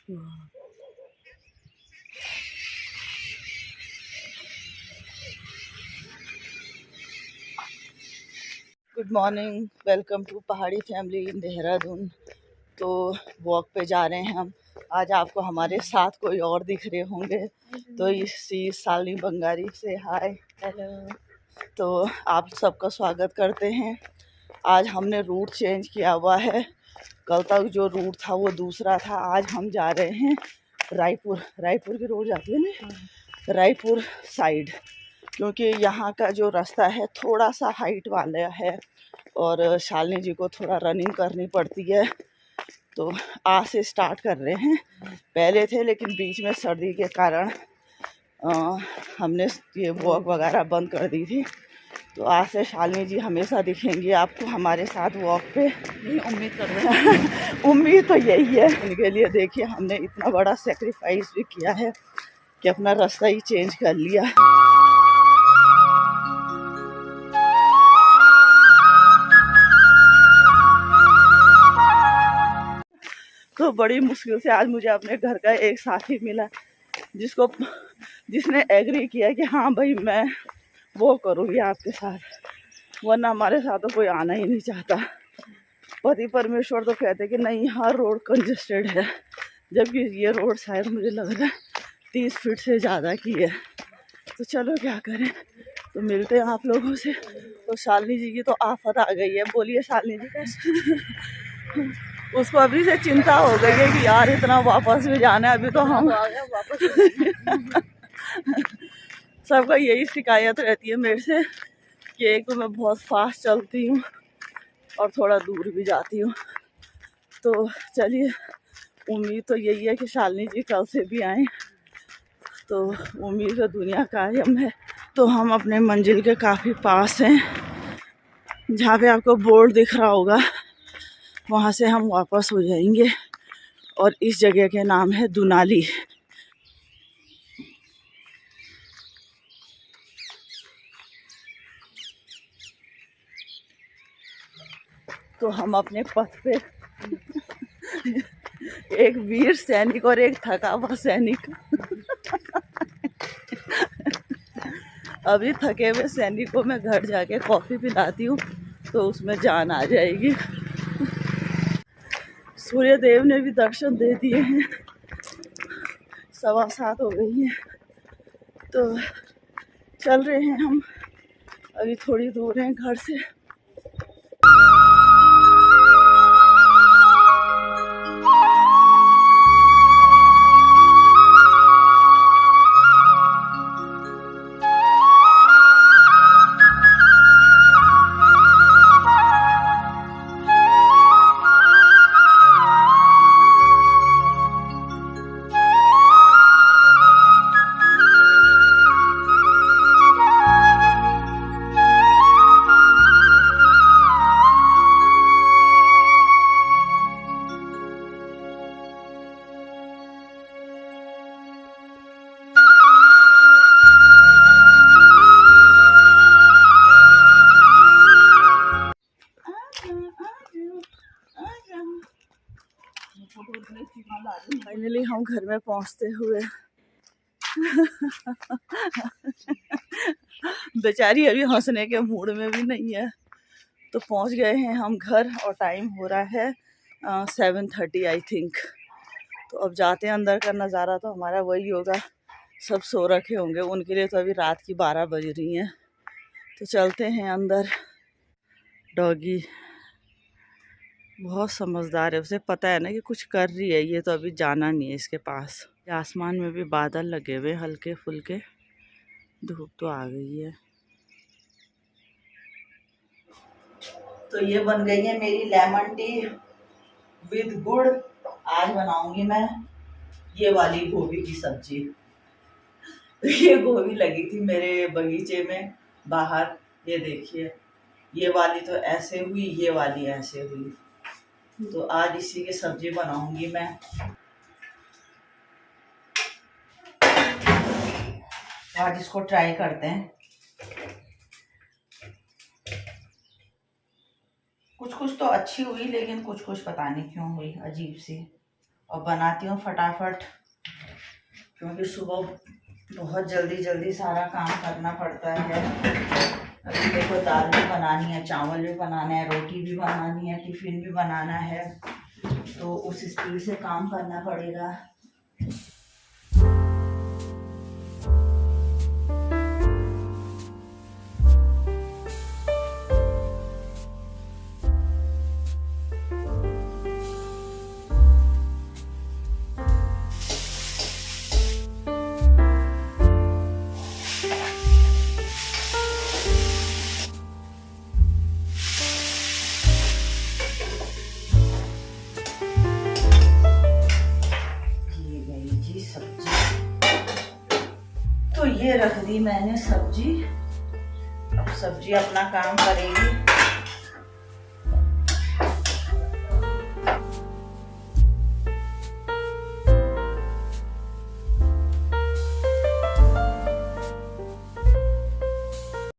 Good morning, welcome to पहाड़ी family in Dehradun. तो walk पे जा रहे हैं हम। आज आपको हमारे साथ कोई और दिख रहे होंगे। तो इसी शालिनी बंगारी से हाय, हेलो। तो आप सबका स्वागत करते हैं। आज हमने रूट चेंज किया हुआ है। कल तक जो रूट था वो दूसरा था। आज हम जा रहे हैं रायपुर की रोड जाती है ना, रायपुर साइड, क्योंकि यहाँ का जो रास्ता है थोड़ा सा हाइट वाला है और शालिनी जी को थोड़ा रनिंग करनी पड़ती है। तो आज से स्टार्ट कर रहे हैं। पहले थे लेकिन बीच में सर्दी के कारण हमने ये वॉक वगैरह बंद कर दी थी। तो आज से शालिनी जी हमेशा दिखेंगी आपको हमारे साथ वॉक पे, यही उम्मीद कर रहे हैं। उम्मीद तो यही है इनके लिए। देखिए, हमने इतना बड़ा सेक्रीफाइस भी किया है कि अपना रास्ता ही चेंज कर लिया। तो बड़ी मुश्किल से आज मुझे अपने घर का एक साथी मिला जिसने एग्री किया कि हाँ भाई मैं वो करूँगी आपके साथ, वरना हमारे साथ तो कोई आना ही नहीं चाहता। पति परमेश्वर तो कहते कि नहीं, यहाँ रोड कंजेस्टेड है, जबकि ये रोड शायद मुझे लग रहा है 30 फीट से ज़्यादा की है। तो चलो क्या करें, तो मिलते हैं आप लोगों से। तो शालिनी जी की तो आफत आ गई है। बोलिए शालिनी जी कैसे? उसको अभी से चिंता हो गई है कि यार इतना वापस भी जाना है। अभी तो हम वापस सबका यही शिकायत रहती है मेरे से कि एक तो मैं बहुत फास्ट चलती हूँ और थोड़ा दूर भी जाती हूँ। तो चलिए, उम्मीद तो यही है कि शालिनी जी कल से भी आएँ। तो उम्मीद है दुनिया कायम है। तो हम अपने मंजिल के काफ़ी पास हैं। जहाँ पे आपको बोर्ड दिख रहा होगा वहाँ से हम वापस हो जाएंगे और इस जगह के नाम है दुनाली। तो हम अपने पथ पे एक वीर सैनिक और एक थका हुआ सैनिक अभी थके हुए सैनिक को मैं घर जाके कॉफ़ी पिलाती हूँ तो उसमें जान आ जाएगी। सूर्य देव ने भी दर्शन दे दिए हैं। 7:15 हो गई है। तो चल रहे हैं हम, अभी थोड़ी दूर हैं घर से। फाइनली हम घर में पहुंचते हुए बेचारी अभी हंसने के मूड में भी नहीं है। तो पहुंच गए हैं हम घर और टाइम हो रहा है 7:30 आई थिंक। तो अब जाते हैं अंदर का नज़ारा तो हमारा वही होगा। सब सो रखे होंगे, उनके लिए तो अभी रात की 12 बज रही हैं। तो चलते हैं अंदर। डॉगी बहुत समझदार है, उसे पता है ना कि कुछ कर रही है ये, तो अभी जाना नहीं है इसके पास। आसमान में भी बादल लगे हुए हल्के फुल्के, धूप तो आ गई है। तो ये बन गई है मेरी लेमन टी विद गुड़। आज बनाऊंगी मैं ये वाली गोभी की सब्जी। ये गोभी लगी थी मेरे बगीचे में बाहर, ये देखिए, ये वाली तो ऐसे हुई, ये वाली ऐसे हुई। तो आज इसी की सब्जी बनाऊंगी मैं। आज इसको ट्राई करते हैं। कुछ कुछ तो अच्छी हुई लेकिन कुछ कुछ पता नहीं क्यों हुई अजीब सी। और बनाती हूँ फटाफट, क्योंकि सुबह बहुत जल्दी जल्दी सारा काम करना पड़ता है। अभी देखो दाल भी बनानी है, चावल भी बनाना है, रोटी भी बनानी है, टिफिन भी बनाना है, तो उस स्पीड से काम करना पड़ेगा। तो ये रख दी मैंने सब्जी, अब सब्जी अपना काम करेगी।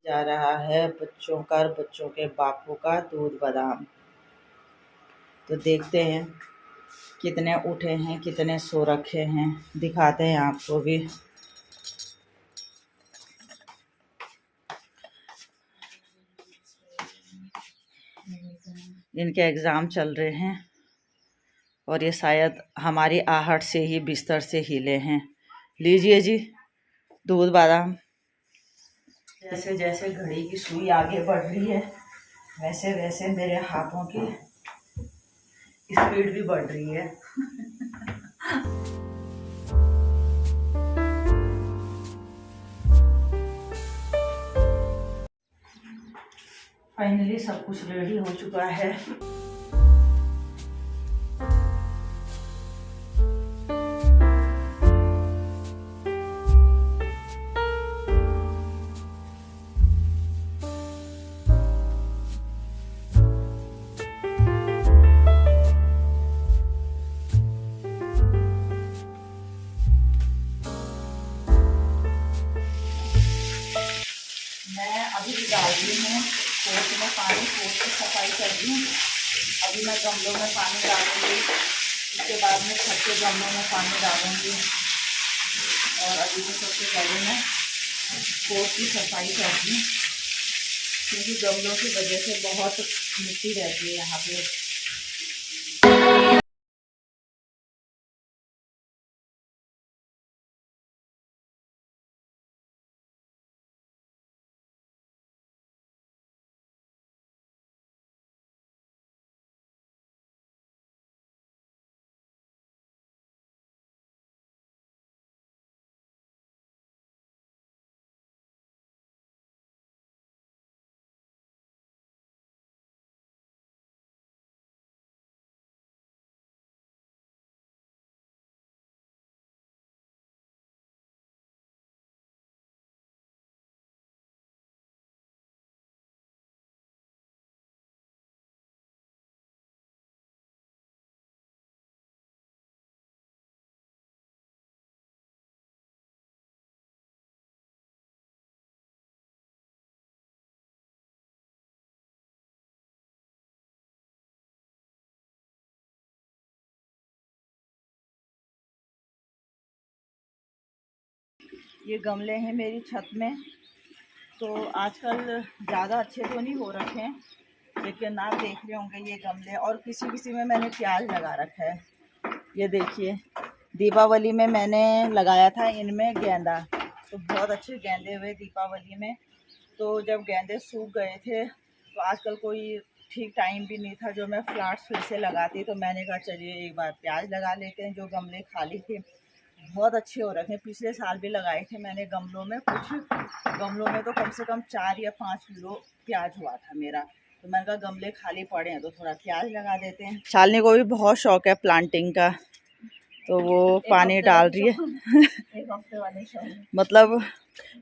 जा रहा है बच्चों के बापू का दूध बादाम। तो देखते हैं कितने उठे हैं, कितने सो रखे हैं, दिखाते हैं आपको भी। इनके एग्ज़ाम चल रहे हैं और ये शायद हमारी आहट से ही बिस्तर से हिले हैं। लीजिए जी दूध बादाम। जैसे जैसे घड़ी की सुई आगे बढ़ रही है, वैसे वैसे मेरे हाथों की स्पीड भी बढ़ रही है। फाइनली सब कुछ रेडी हो चुका है। मैं अभी भी डाल रही हूँ पोस्ट में पानी, पोस्ट की सफाई कर रही हूँ। अभी मैं गमलों में पानी डालूंगी, उसके बाद में छत के गमलों में पानी डालूंगी। और अभी तो सबसे पहले मैं पोस्ट की सफाई कर रही हूँ, क्योंकि गमलों की वजह से बहुत मिट्टी रहती है यहाँ पे। ये गमले हैं मेरी छत में, तो आजकल ज़्यादा अच्छे तो नहीं हो रखे हैं, लेकिन आप देख रहे होंगे ये गमले। और किसी किसी में मैंने प्याज लगा रखा है। ये देखिए दीपावली में मैंने लगाया था इनमें गेंदा, तो बहुत अच्छे गेंदे हुए दीपावली में। तो जब गेंदे सूख गए थे तो आजकल कोई ठीक टाइम भी नहीं था जो मैं फ्लावर्स फिर से लगाती, तो मैंने कहा चलिए एक बार प्याज लगा लेते हैं। जो गमले खाली थे बहुत अच्छे हो रखे हैं, पिछले साल भी लगाए थे मैंने गमलों में। कुछ गमलों में तो कम से कम 4 या 5 किलो प्याज हुआ था मेरा। तो मैंने कहा गमले खाली पड़े हैं तो थोड़ा प्याज लगा देते हैं। शालिनी को भी बहुत शौक है प्लांटिंग का, तो वो पानी डाल रही है। एक हफ्ते वाले शौक मतलब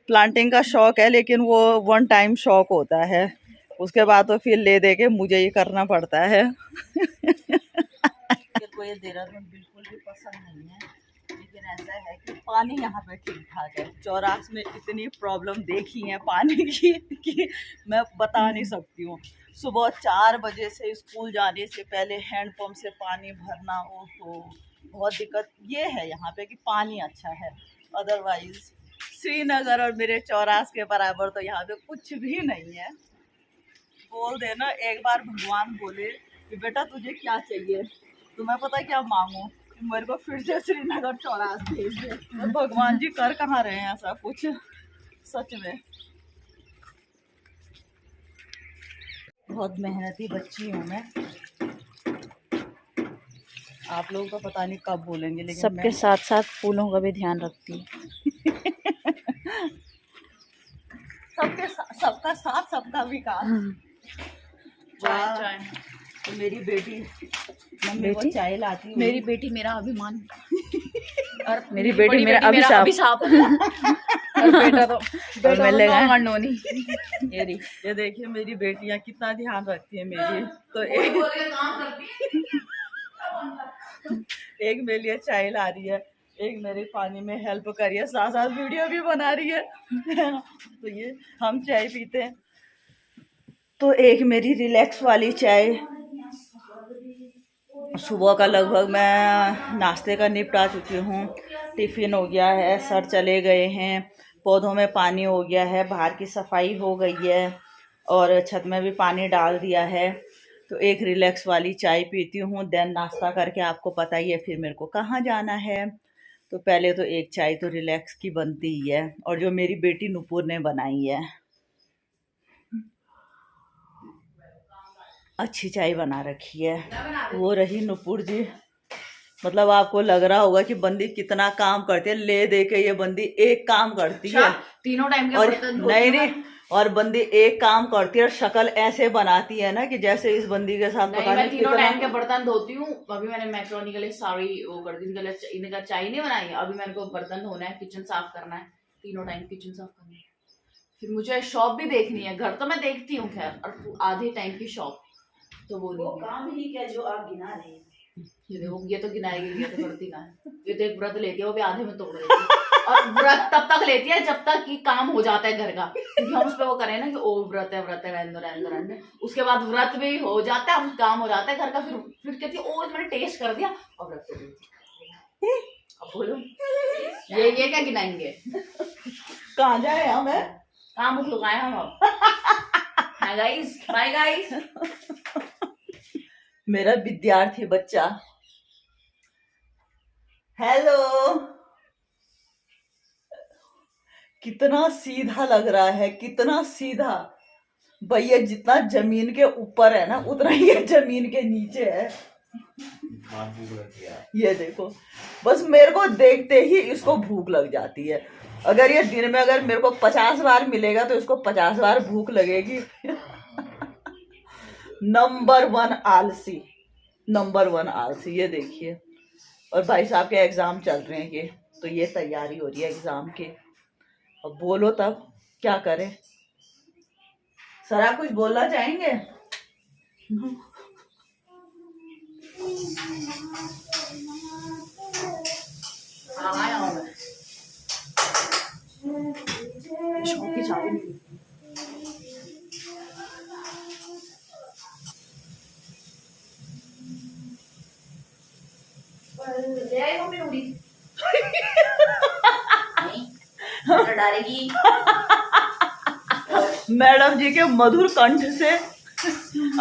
प्लांटिंग का शौक है, लेकिन वो वन टाइम शौक होता है, उसके बाद तो फिर ले दे के मुझे ही करना पड़ता है। को ये देहरादून बिल्कुल भी पसंद नहीं है, लेकिन ऐसा है कि पानी यहाँ पे ठीक ठाक है। चौरास में इतनी प्रॉब्लम देखी है पानी की कि मैं बता नहीं सकती हूँ। सुबह 4 बजे से स्कूल जाने से पहले हैंडपम्प से पानी भरना, हो बहुत दिक्कत ये है यहाँ पे कि पानी अच्छा है। अदरवाइज श्रीनगर और मेरे चौरास के बराबर तो यहाँ पे कुछ भी नहीं है। बोल देना एक बार भगवान बोले कि बेटा तुझे क्या चाहिए, तो मैं पता क्या मांगू, मेरे को फिर से श्रीनगर चौरास भेज दे। तो भगवान जी कर कहाँ रहे हैं ऐसा कुछ, सच में। बहुत मेहनती बच्ची हूँ मैं, आप लोगों का पता नहीं कब बोलेंगे, लेकिन सबके साथ साथ फूलों का भी ध्यान रखती है। सबका साथ सबका विकास। चाय तो मेरी बेटी मम्मी को चाय लाती, मेरी बेटी मेरा अभिमान और मेरी बेटी मेरा अभिशाप और बेटा तो और मैं लगा मंडोनी। ये देखिए मेरी बेटियां कितना ध्यान रखती है मेरी। तो एक मेरे लिए चाय ला रही है, एक मेरे पानी में हेल्प कर रही है, साथ साथ वीडियो भी बना रही है। तो ये हम चाय पीते हैं, तो एक मेरी रिलैक्स वाली चाय। सुबह का लगभग मैं नाश्ते का निपटा चुकी हूँ, टिफ़िन हो गया है, सर चले गए हैं, पौधों में पानी हो गया है, बाहर की सफाई हो गई है और छत में भी पानी डाल दिया है। तो एक रिलैक्स वाली चाय पीती हूँ, देन नाश्ता करके आपको पता ही है फिर मेरे को कहाँ जाना है। तो पहले तो एक चाय तो रिलैक्स की बनती ही है, और जो मेरी बेटी नुपुर ने बनाई है, अच्छी चाय बना रखी है। वो रही नुपुर जी, मतलब आपको लग रहा होगा कि बंदी कितना काम करती है, ले दे के ये बंदी एक काम करती है तीनों टाइम के और नहीं और बंदी एक काम करती है और शक्ल ऐसे बनाती है ना कि जैसे इस बंदी के साथ पता नहीं तीनों टाइम के बर्तन धोती हूँ। अभी मैंने मैक्रोनी के लिए सारी वो कर दी, इनका चाय नहीं बनाई, अभी मेरे को बर्तन धोना है, किचन साफ करना है, तीनों टाइम किचन साफ करना है। फिर मुझे शॉप भी देखनी है, घर तो मैं देखती हूँ खैर, और आधे टाइम की शॉप, तो वो काम ही क्या जो आप गिना रहे हैं। ये देखो, ये तो गिनाएगी, ये तो करती कहाँ है। ये तो एक व्रत लेती है, वो भी आधे में तोड़ देती है, और व्रत तब तक लेती है जब तक कि काम हो जाता है घर का, क्योंकि हम उस पर वो करें ना कि ओ व्रत है रहने दो। उसके बाद व्रत भी हो जाता है, काम हो जाता है घर का, फिर कहती है ओ मैंने टेस्ट कर दिया और व्रत हो गई। अब बोलो ये क्या गिनाएंगे, कहाँ जाए हम है, कहाँ मुख लुकाए हम अब। Guys bye guys. मेरा विद्यार्थी बच्चा, हेलो, कितना सीधा लग रहा है, कितना सीधा भैया, जितना जमीन के ऊपर है ना उतना ही जमीन के नीचे है। ये देखो, बस मेरे को देखते ही इसको भूख लग जाती है। अगर ये दिन में अगर मेरे को 50 बार मिलेगा तो इसको 50 बार भूख लगेगी। नंबर 1 आलसी, नंबर 1 आलसी। ये देखिए, और भाई साहब के एग्जाम चल रहे हैं ये, तो ये तैयारी हो रही है एग्जाम की। अब बोलो तब क्या करें, सर आप कुछ बोलना चाहेंगे? डालेगी मैडम जी के मधुर कंठ से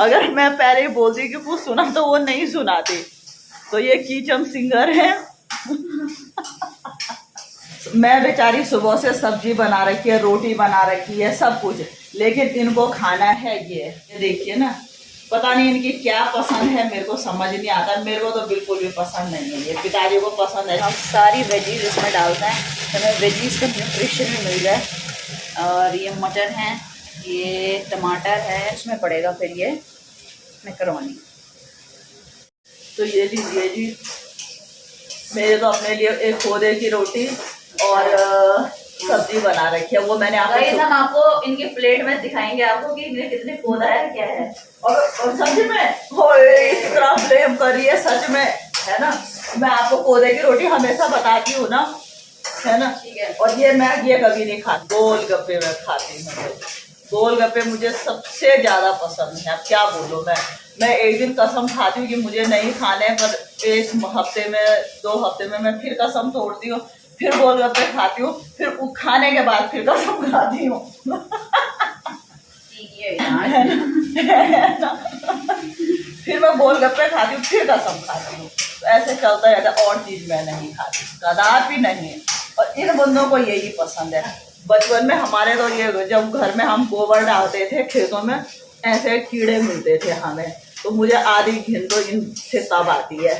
अगर मैं पहले ही बोल दी कि कुछ सुना तो वो नहीं सुनाते। तो ये कीचम सिंगर है। मैं बेचारी सुबह से सब्जी बना रखी है, रोटी बना रखी है, सब कुछ, लेकिन इनको खाना है ये देखिए ना, पता नहीं इनकी क्या पसंद है, मेरे को समझ नहीं आता। मेरे को तो बिल्कुल भी पसंद नहीं है, ये पिताजी को पसंद है। हम सारी वेजीज इसमें डालते हैं तो हमें वेजीज का न्यूट्रिशन भी मिल जाए। और ये मटर है, ये टमाटर है, इसमें पड़ेगा फिर ये मैकरोनी। तो ये लीजिए जी, मेरे तो अपने लिए एक खोदे की रोटी और सब्जी बना रखी है, वो मैंने हम आपको इनके प्लेट में दिखाएंगे आपको कि इनमें कितने खोदा है क्या है। और सच में इतना ब्लेम कर रही है, सच में है ना। मैं आपको कोदे की रोटी हमेशा बताती हूँ ना, है ना। ठीक है। और ये कभी नहीं खाती, गोलगप्पे मैं खाती हूँ। गोलगप्पे मुझे सबसे ज्यादा पसंद है। अब क्या बोलूं मैं एक दिन कसम खाती हूँ कि मुझे नहीं खाने, पर एक हफ्ते में 2 हफ्ते में मैं फिर कसम तोड़ती हूँ, फिर गोलगप्पे खाती हूँ, फिर वो खाने के बाद फिर कसम खाती हूँ। फिर मैं गोलगप्पे खाती हूँ, फिर कसम खाती हूँ। तो ऐसे चलता रहता, और चीज मैं नहीं खाती, कदापि नहीं। और इन बंदों को यही पसंद है। बचपन में हमारे तो ये, जब घर में हम गोबर डालते थे खेतों में, ऐसे कीड़े मिलते थे हमें, तो मुझे आधी घिन तो इनसे तब आती है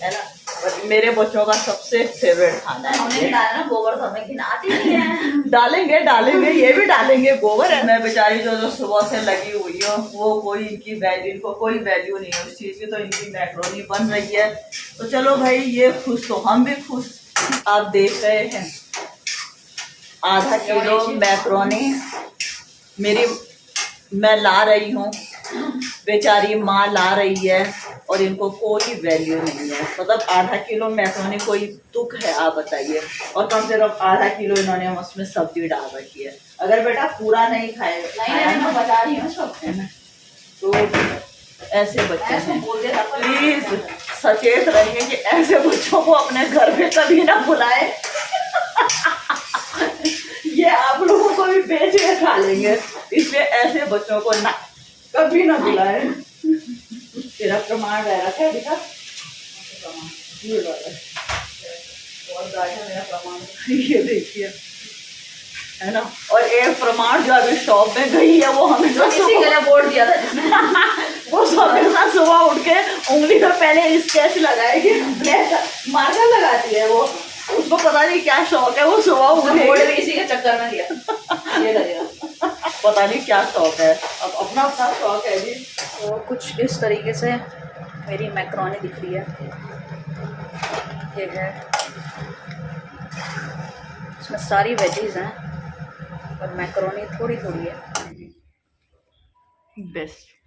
ना। पर मेरे बच्चों का सबसे फेवरेट खाना है। हमने डालना गोबर तो हमें घिनाती नहीं है। डालेंगे ये भी डालेंगे। गोबर है, मैं बेचारी जो जो से लगी हुई हो, वो कोई इनकी वैल्यू, इनको कोई वैल्यू नहीं है उस चीज की, तो इनकी मैक्रोनी बन रही है। तो चलो भाई, ये खुश तो हम भी खुश। आप देख रहे हैं आधा किलो मैक्रोनी मेरी मैं ला रही हूँ, बेचारी माँ ला रही है, और इनको कोई वैल्यू नहीं है। मतलब आधा किलो मैक्रोनी कोई तुक है, आप बताइए। और कम से कम आधा किलो इन्होंने उसमें सब्जी डाल रखी है। अगर बेटा पूरा नहीं खाए, मैं बता रही हूँ सब, है ना, तो ऐसे बच्चे हैं। प्लीज सचेत रहिए कि ऐसे बच्चों को अपने घर पे कभी ना बुलाए। ये आप लोगों को भी बेच के खा लेंगे, इसलिए ऐसे बच्चों को ना कभी ना बुलाए। तेरा प्रमाण रह रखा है बेटा, ये वाला बहुत गाढ़ा मेरा प्रमाण। ये देखिए, है ना। और एक प्रमाण जो अभी शॉप में गई है, वो हमें बोर्ड दिया था जिसने वो हमेशा सुबह उठ के उंगली पर पहले स्केच लगाएगी, मार्कर लगाती है वो। उसको पता नहीं क्या शौक है, वो सुबह बोर्ड भी इसी के चक्कर में दिया, ये लगेगा। पता नहीं क्या शौक है, अब अपना अपना शौक है जी। तो कुछ इस तरीके से मेरी मैक्रोनी दिख रही है। ये है, इसमें सारी वेजीज हैं और मैक्रोनी थोड़ी थोड़ी है। बेस्ट।